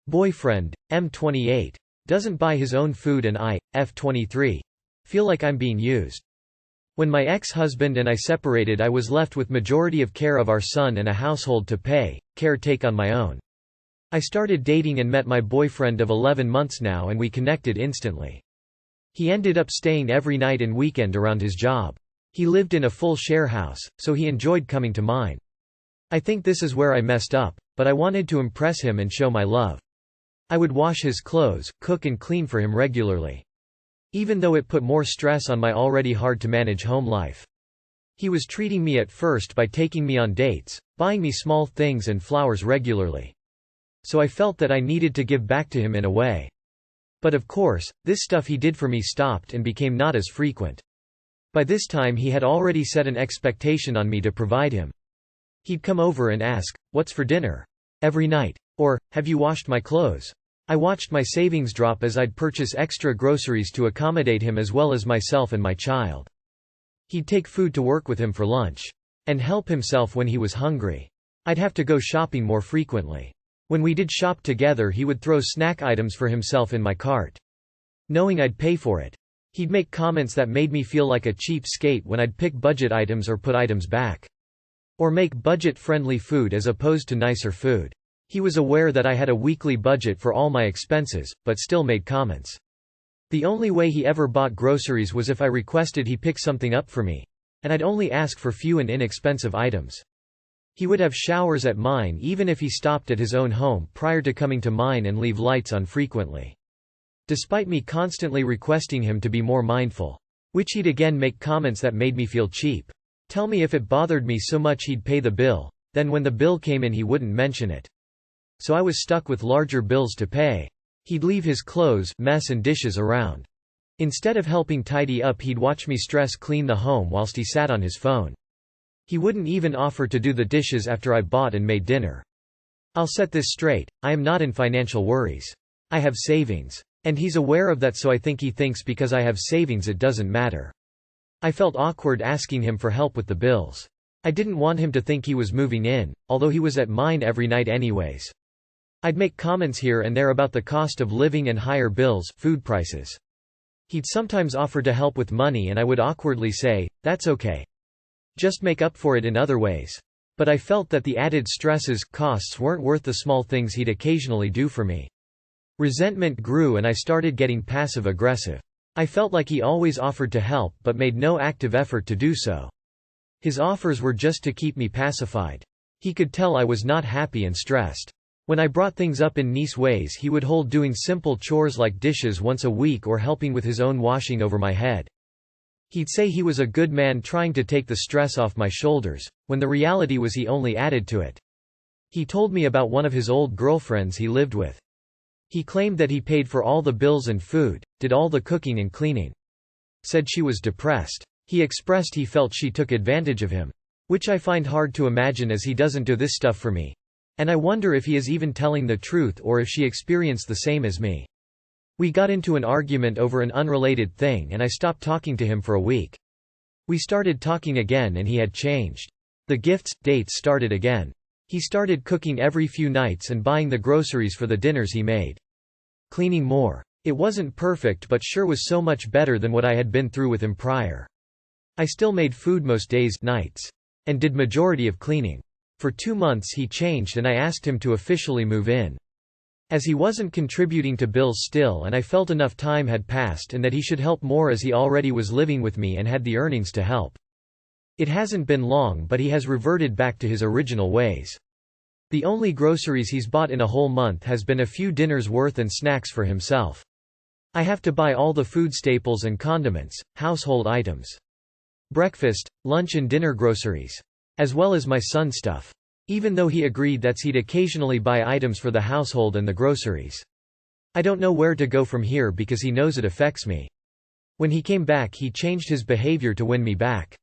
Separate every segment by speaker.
Speaker 1: Boyfriend, M28. Doesn't buy his own food and I, F23. Feel like I'm being used. When my ex-husband and I separated, I was left with majority of care of our son and a household to take on my own. I started dating and met my boyfriend of 11 months now, and we connected instantly. He ended up staying every night and weekend around his job. He lived in a full share house, so he enjoyed coming to mine. I think this is where I messed up, but I wanted to impress him and show my love. I would wash his clothes, cook and clean for him regularly. Even though it put more stress on my already hard-to-manage home life. He was treating me at first by taking me on dates, buying me small things and flowers regularly. So I felt that I needed to give back to him in a way. But of course, this stuff he did for me stopped and became not as frequent. By this time he had already set an expectation on me to provide him. He'd come over and ask, "What's for dinner?" every night. Or, "Have you washed my clothes?" I watched my savings drop as I'd purchase extra groceries to accommodate him as well as myself and my child. He'd take food to work with him for lunch. And help himself when he was hungry. I'd have to go shopping more frequently. When we did shop together, he would throw snack items for himself in my cart, knowing I'd pay for it. He'd make comments that made me feel like a cheapskate when I'd pick budget items or put items back. Or make budget-friendly food as opposed to nicer food. He was aware that I had a weekly budget for all my expenses, but still made comments. The only way he ever bought groceries was if I requested he pick something up for me. And I'd only ask for few and inexpensive items. He would have showers at mine even if he stopped at his own home prior to coming to mine, and leave lights on frequently. Despite me constantly requesting him to be more mindful. Which he'd again make comments that made me feel cheap. Tell me if it bothered me so much he'd pay the bill, then when the bill came in he wouldn't mention it. So I was stuck with larger bills to pay. He'd leave his clothes, mess and dishes around. Instead of helping tidy up, he'd watch me stress clean the home whilst he sat on his phone. He wouldn't even offer to do the dishes after I bought and made dinner. I'll set this straight, I am not in financial worries. I have savings. And he's aware of that, so I think he thinks because I have savings it doesn't matter. I felt awkward asking him for help with the bills. I didn't want him to think he was moving in, although he was at mine every night anyways. I'd make comments here and there about the cost of living and higher bills, food prices. He'd sometimes offer to help with money and I would awkwardly say, "That's okay. Just make up for it in other ways." But I felt that the added stresses, costs weren't worth the small things he'd occasionally do for me. Resentment grew and I started getting passive-aggressive. I felt like he always offered to help but made no active effort to do so. His offers were just to keep me pacified. He could tell I was not happy and stressed. When I brought things up in nice ways, he would hold doing simple chores like dishes once a week or helping with his own washing over my head. He'd say he was a good man trying to take the stress off my shoulders, when the reality was he only added to it. He told me about one of his old girlfriends he lived with. He claimed that he paid for all the bills and food, did all the cooking and cleaning. Said she was depressed. He expressed he felt she took advantage of him. Which I find hard to imagine, as he doesn't do this stuff for me. And I wonder if he is even telling the truth or if she experienced the same as me. We got into an argument over an unrelated thing and I stopped talking to him for a week. We started talking again and he had changed. The gifts, dates started again. He started cooking every few nights and buying the groceries for the dinners he made. Cleaning more. It wasn't perfect but sure was so much better than what I had been through with him prior. I still made food most days, nights. And did majority of cleaning. For 2 months he changed and I asked him to officially move in. As he wasn't contributing to bills still, and I felt enough time had passed and that he should help more as he already was living with me and had the earnings to help. It hasn't been long but he has reverted back to his original ways. The only groceries he's bought in a whole month has been a few dinners worth and snacks for himself. I have to buy all the food staples and condiments, household items. Breakfast, lunch and dinner groceries. As well as my son stuff. Even though he agreed that he'd occasionally buy items for the household and the groceries. I don't know where to go from here because he knows it affects me. When he came back he changed his behavior to win me back.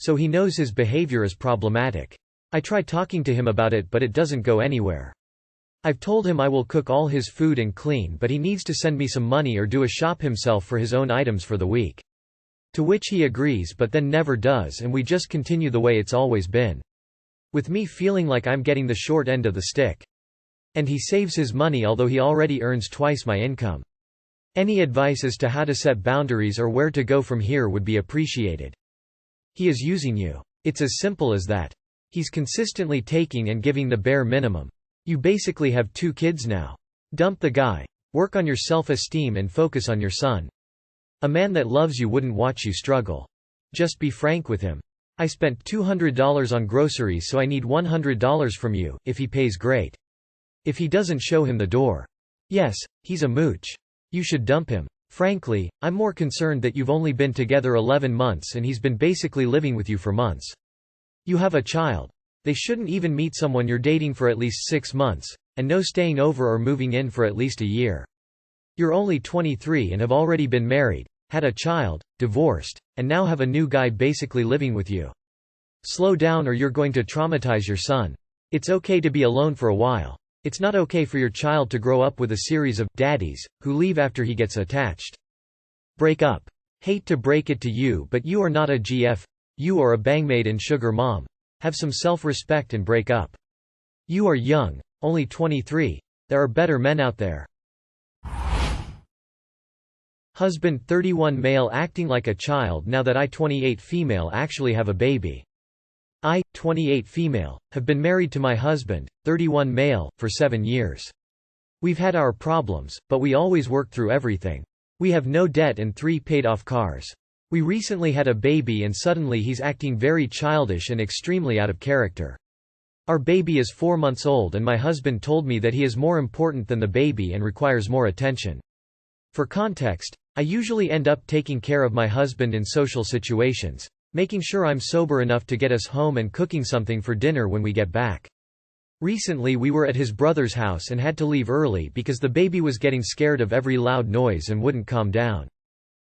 Speaker 1: So he knows his behavior is problematic. I try talking to him about it but it doesn't go anywhere. I've told him I will cook all his food and clean, but he needs to send me some money or do a shop himself for his own items for the week. To which he agrees but then never does, and we just continue the way it's always been. With me feeling like I'm getting the short end of the stick. And he saves his money although he already earns twice my income. Any advice as to how to set boundaries or where to go from here would be appreciated. He is using you. It's as simple as that. He's consistently taking and giving the bare minimum. You basically have 2 kids now. Dump the guy. Work on your self-esteem and focus on your son. A man that loves you wouldn't watch you struggle. Just be frank with him. I spent $200 on groceries, so I need $100 from you. If he pays, great. If he doesn't, show him the door. Yes, he's a mooch. You should dump him. Frankly, I'm more concerned that you've only been together 11 months and he's been basically living with you for months. You have a child. They shouldn't even meet someone you're dating for at least 6 months, and no staying over or moving in for at least a year. You're only 23 and have already been married, had a child, divorced, and now have a new guy basically living with you. Slow down or you're going to traumatize your son. It's okay to be alone for a while. It's not okay for your child to grow up with a series of daddies who leave after he gets attached. Break up. Hate to break it to you, but you are not a GF. You are a bangmaid and sugar mom. Have some self-respect and break up. You are young, only 23. There are better men out there. Husband 31 male acting like a child now that I 28 female actually have a baby. I, 28 female, have been married to my husband, 31 male, for 7 years. We've had our problems, but we always work through everything. We have no debt and 3 paid-off cars. We recently had a baby and suddenly he's acting very childish and extremely out of character. Our baby is 4 months old and my husband told me that he is more important than the baby and requires more attention. For context, I usually end up taking care of my husband in social situations, making sure I'm sober enough to get us home and cooking something for dinner when we get back. Recently we were at his brother's house and had to leave early because the baby was getting scared of every loud noise and wouldn't calm down.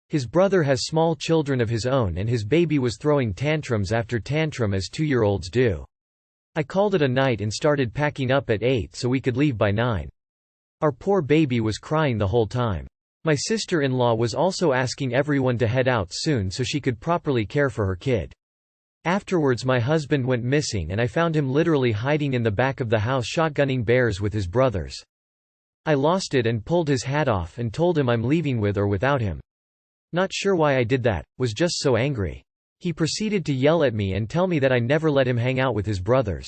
Speaker 1: His brother has small children of his own and his baby was throwing tantrums after tantrum as 2-year-olds do. I called it a night and started packing up at 8 so we could leave by 9. Our poor baby was crying the whole time. My sister-in-law was also asking everyone to head out soon so she could properly care for her kid. Afterwards my husband went missing and I found him literally hiding in the back of the house shotgunning bears with his brothers. I lost it and pulled his hat off and told him I'm leaving with or without him. Not sure why I did that, was just so angry. He proceeded to yell at me and tell me that I never let him hang out with his brothers.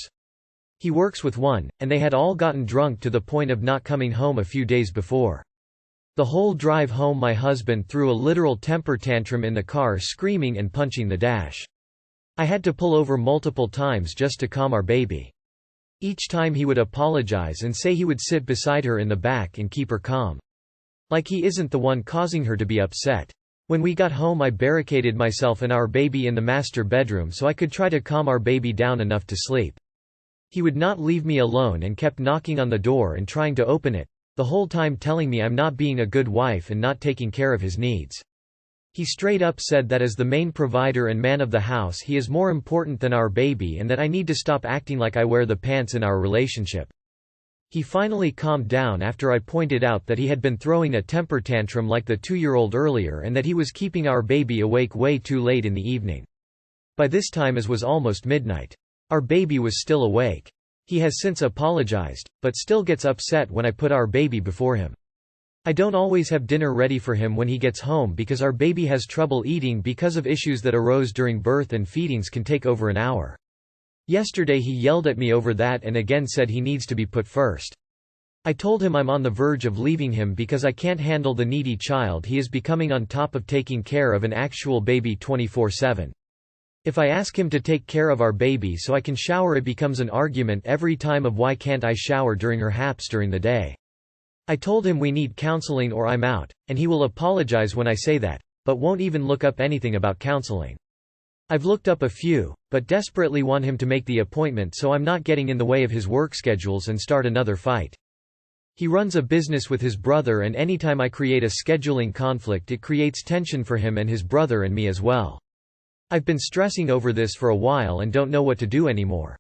Speaker 1: He works with one, and they had all gotten drunk to the point of not coming home a few days before. The whole drive home my husband threw a literal temper tantrum in the car, screaming and punching the dash. I had to pull over multiple times just to calm our baby. Each time he would apologize and say he would sit beside her in the back and keep her calm. Like he isn't the one causing her to be upset. When we got home I barricaded myself and our baby in the master bedroom so I could try to calm our baby down enough to sleep. He would not leave me alone and kept knocking on the door and trying to open it, the whole time telling me I'm not being a good wife and not taking care of his needs. He straight up said that as the main provider and man of the house he is more important than our baby and that I need to stop acting like I wear the pants in our relationship. He finally calmed down after I pointed out that he had been throwing a temper tantrum like the 2-year-old earlier and that he was keeping our baby awake way too late in the evening. By this time it was almost midnight. Our baby was still awake. He has since apologized, but still gets upset when I put our baby before him. I don't always have dinner ready for him when he gets home because our baby has trouble eating because of issues that arose during birth and feedings can take over an hour. Yesterday he yelled at me over that and again said he needs to be put first. I told him I'm on the verge of leaving him because I can't handle the needy child he is becoming on top of taking care of an actual baby 24/7. If I ask him to take care of our baby so I can shower, it becomes an argument every time of why can't I shower during her haps during the day. I told him we need counseling or I'm out, and he will apologize when I say that, but won't even look up anything about counseling. I've looked up a few, but desperately want him to make the appointment so I'm not getting in the way of his work schedules and start another fight. He runs a business with his brother and anytime I create a scheduling conflict it creates tension for him and his brother and me as well. I've been stressing over this for a while and don't know what to do anymore.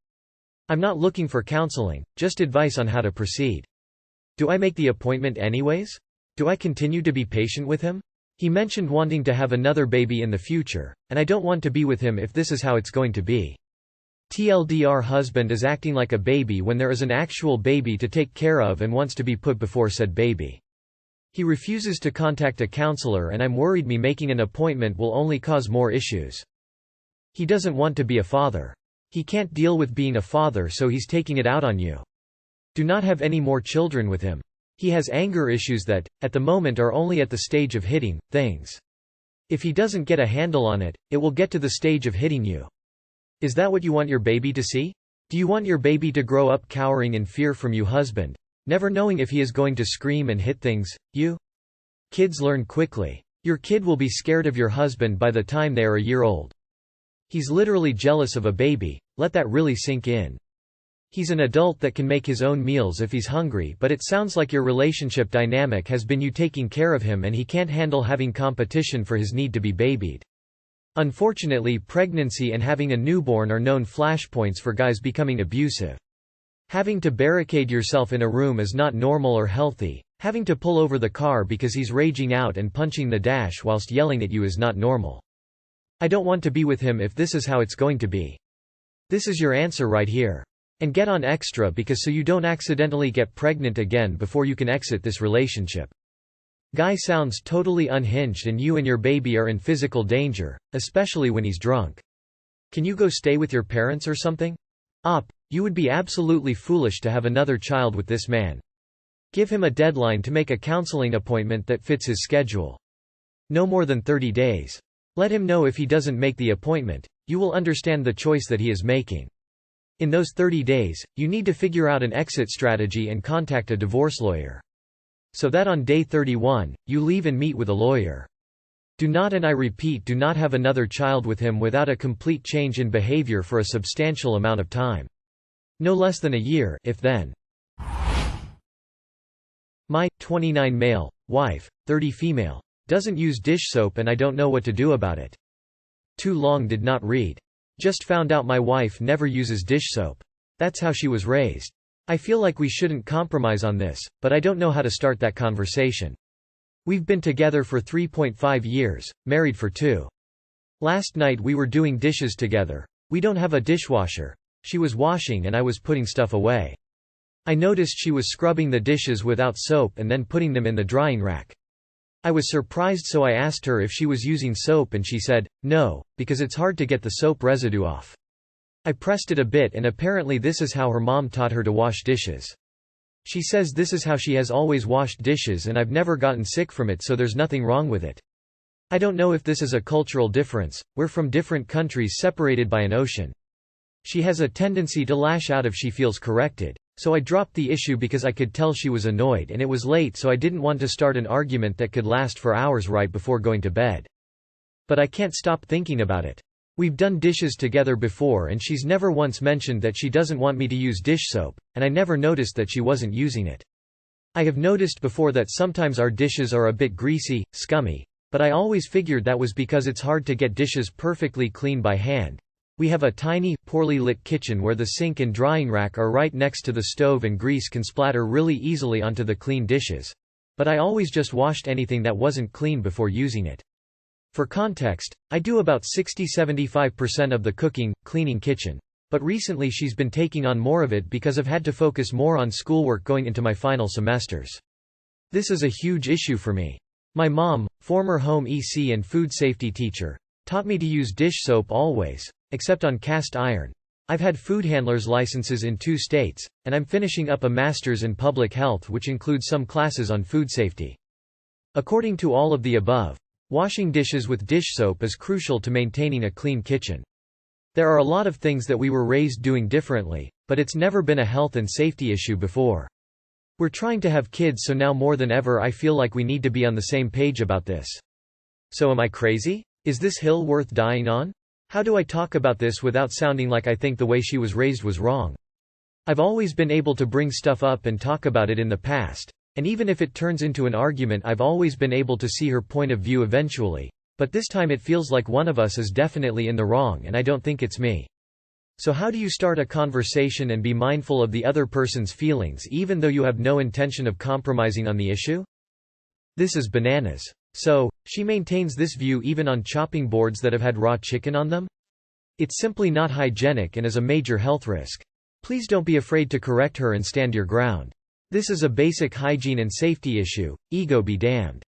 Speaker 1: I'm not looking for counseling, just advice on how to proceed. Do I make the appointment anyways? Do I continue to be patient with him? He mentioned wanting to have another baby in the future, and I don't want to be with him if this is how it's going to be. TLDR husband is acting like a baby when there is an actual baby to take care of and wants to be put before said baby. He refuses to contact a counselor and I'm worried me making an appointment will only cause more issues. He doesn't want to be a father. He can't deal with being a father so he's taking it out on you. Do not have any more children with him. He has anger issues that, at the moment are only at the stage of hitting things. If he doesn't get a handle on it, it will get to the stage of hitting you. Is that what you want your baby to see? Do you want your baby to grow up cowering in fear from you husband, never knowing if he is going to scream and hit things, you? Kids learn quickly. Your kid will be scared of your husband by the time they are a year old. He's literally jealous of a baby, let that really sink in. He's an adult that can make his own meals if he's hungry, but it sounds like your relationship dynamic has been you taking care of him and he can't handle having competition for his need to be babied. Unfortunately, pregnancy and having a newborn are known flashpoints for guys becoming abusive. Having to barricade yourself in a room is not normal or healthy. Having to pull over the car because he's raging out and punching the dash whilst yelling at you is not normal. I don't want to be with him if this is how it's going to be. This is your answer right here. And get on extra because so you don't accidentally get pregnant again before you can exit this relationship. Guy sounds totally unhinged and you and your baby are in physical danger, especially when he's drunk. Can you go stay with your parents or something? You would be absolutely foolish to have another child with this man. Give him a deadline to make a counseling appointment that fits his schedule. No more than 30 days. Let him know if he doesn't make the appointment, you will understand the choice that he is making. In those 30 days, you need to figure out an exit strategy and contact a divorce lawyer. So that on day 31, you leave and meet with a lawyer. Do not, and I repeat, do not have another child with him without a complete change in behavior for a substantial amount of time. No less than a year, if then. My 29 male, wife, 30 female. Doesn't use dish soap and I don't know what to do about it. Too long did not read. Just found out my wife never uses dish soap. That's how she was raised. I feel like we shouldn't compromise on this, but I don't know how to start that conversation. We've been together for 3.5 years, married for 2. Last night we were doing dishes together. We don't have a dishwasher. She was washing and I was putting stuff away. I noticed she was scrubbing the dishes without soap and then putting them in the drying rack. I was surprised, so I asked her if she was using soap and she said, no, because it's hard to get the soap residue off. I pressed it a bit and apparently this is how her mom taught her to wash dishes. She says this is how she has always washed dishes and I've never gotten sick from it, so there's nothing wrong with it. I don't know if this is a cultural difference, we're from different countries separated by an ocean. She has a tendency to lash out if she feels corrected, so I dropped the issue because I could tell she was annoyed and it was late, so I didn't want to start an argument that could last for hours right before going to bed. But I can't stop thinking about it. We've done dishes together before and she's never once mentioned that she doesn't want me to use dish soap, and I never noticed that she wasn't using it. I have noticed before that sometimes our dishes are a bit greasy, scummy, but I always figured that was because it's hard to get dishes perfectly clean by hand. We have a tiny, poorly lit kitchen where the sink and drying rack are right next to the stove and grease can splatter really easily onto the clean dishes. But I always just washed anything that wasn't clean before using it. For context, I do about 60–75% of the cooking, cleaning kitchen. But recently she's been taking on more of it because I've had to focus more on schoolwork going into my final semesters. This is a huge issue for me. My mom, former home EC and food safety teacher, taught me to use dish soap always, except on cast iron. I've had food handler's licenses in 2 states, and I'm finishing up a master's in public health which includes some classes on food safety. According to all of the above, washing dishes with dish soap is crucial to maintaining a clean kitchen. There are a lot of things that we were raised doing differently, but it's never been a health and safety issue before. We're trying to have kids, so now more than ever I feel like we need to be on the same page about this. So am I crazy? Is this hill worth dying on? How do I talk about this without sounding like I think the way she was raised was wrong? I've always been able to bring stuff up and talk about it in the past. And even if it turns into an argument, I've always been able to see her point of view eventually. But this time it feels like one of us is definitely in the wrong, and I don't think it's me. So how do you start a conversation and be mindful of the other person's feelings even though you have no intention of compromising on the issue? This is bananas. So, she maintains this view even on chopping boards that have had raw chicken on them? It's simply not hygienic and is a major health risk. Please don't be afraid to correct her and stand your ground. This is a basic hygiene and safety issue, ego be damned.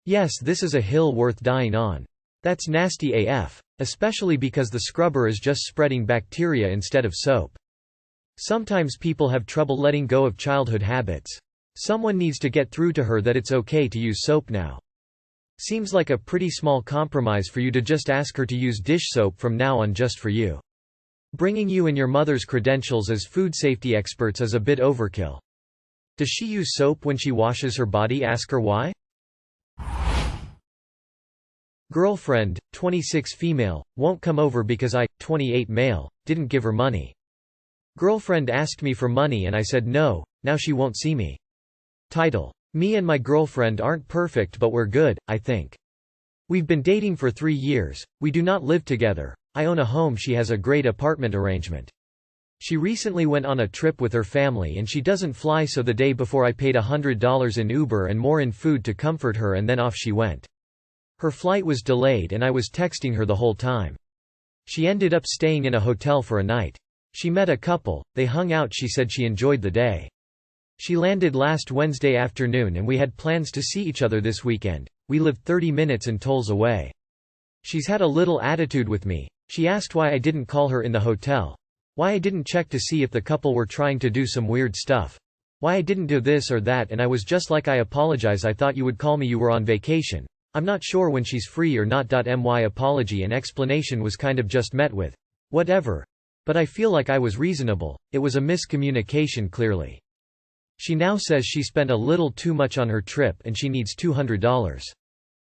Speaker 1: Yes, this is a hill worth dying on. That's nasty AF, especially because the scrubber is just spreading bacteria instead of soap. Sometimes people have trouble letting go of childhood habits. Someone needs to get through to her that it's okay to use soap now. Seems like a pretty small compromise for you to just ask her to use dish soap from now on just for you. Bringing you and your mother's credentials as food safety experts is a bit overkill. Does she use soap when she washes her body? Ask her why. Girlfriend, 26 female, won't come over because I, 28 male, didn't give her money. Girlfriend asked me for money and I said no, now she won't see me. Title: Me and my girlfriend aren't perfect but we're good, I think. We've been dating for 3 years, we do not live together, I own a home, she has a great apartment arrangement. She recently went on a trip with her family and she doesn't fly, so the day before I paid $100 in Uber and more in food to comfort her, and then off she went. Her flight was delayed and I was texting her the whole time. She ended up staying in a hotel for a night. She met a couple, they hung out, she said she enjoyed the day. She landed last Wednesday afternoon and we had plans to see each other this weekend. We live 30 minutes and tolls away. She's had a little attitude with me. She asked why I didn't call her in the hotel. Why I didn't check to see if the couple were trying to do some weird stuff. Why I didn't do this or that, and I was just like, I apologize, I thought you would call me, you were on vacation. I'm not sure when she's free or not. My apology and explanation was kind of just met with, whatever. But I feel like I was reasonable, it was a miscommunication clearly. She now says she spent a little too much on her trip and she needs $200.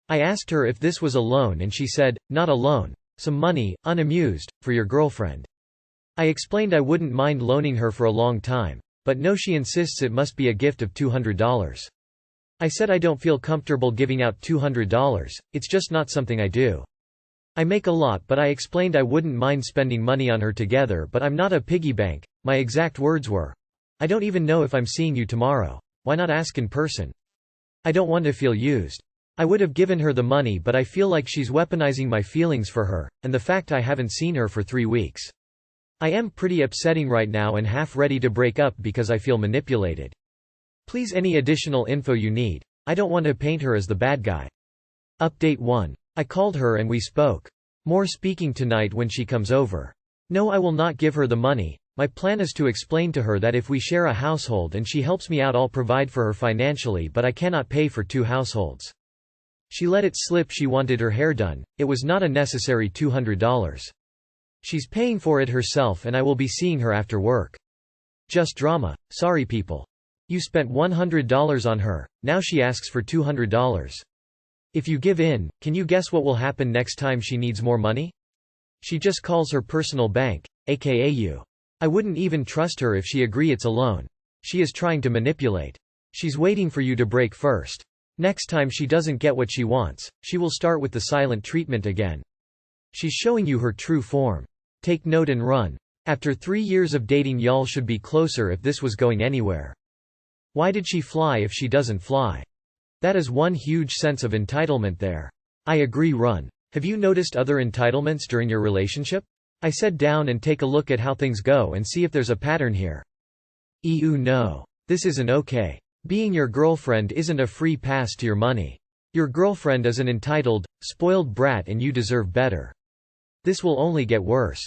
Speaker 1: I asked her if this was a loan and she said, not a loan. Some money, unamused, for your girlfriend. I explained I wouldn't mind loaning her for a long time. But no, she insists it must be a gift of $200. I said I don't feel comfortable giving out $200, it's just not something I do. I make a lot, but I explained I wouldn't mind spending money on her together, but I'm not a piggy bank. My exact words were, I don't even know if I'm seeing you tomorrow. Why not ask in person? I don't want to feel used. I would have given her the money, but I feel like she's weaponizing my feelings for her, and the fact I haven't seen her for 3 weeks. I am pretty upsetting right now and half ready to break up because I feel manipulated. Please, any additional info you need. I don't want to paint her as the bad guy. Update 1. I called her and we spoke. More speaking tonight when she comes over. No, I will not give her the money. My plan is to explain to her that if we share a household and she helps me out, I'll provide for her financially, but I cannot pay for 2 households. She let it slip she wanted her hair done. It was not a necessary $200. She's paying for it herself and I will be seeing her after work. Just drama. Sorry people. You spent $100 on her, now she asks for $200. If you give in, can you guess what will happen next time she needs more money? She just calls her personal bank, aka you. I wouldn't even trust her if she agree it's a loan. She is trying to manipulate. She's waiting for you to break first. Next time she doesn't get what she wants, she will start with the silent treatment again. She's showing you her true form. Take note and run. After 3 years of dating, y'all should be closer if this was going anywhere. Why did she fly if she doesn't fly? That is one huge sense of entitlement there. I agree, run. Have you noticed other entitlements during your relationship? I said down and take a look at how things go and see if there's a pattern here. No. This isn't okay. Being your girlfriend isn't a free pass to your money. Your girlfriend is an entitled, spoiled brat and you deserve better. This will only get worse.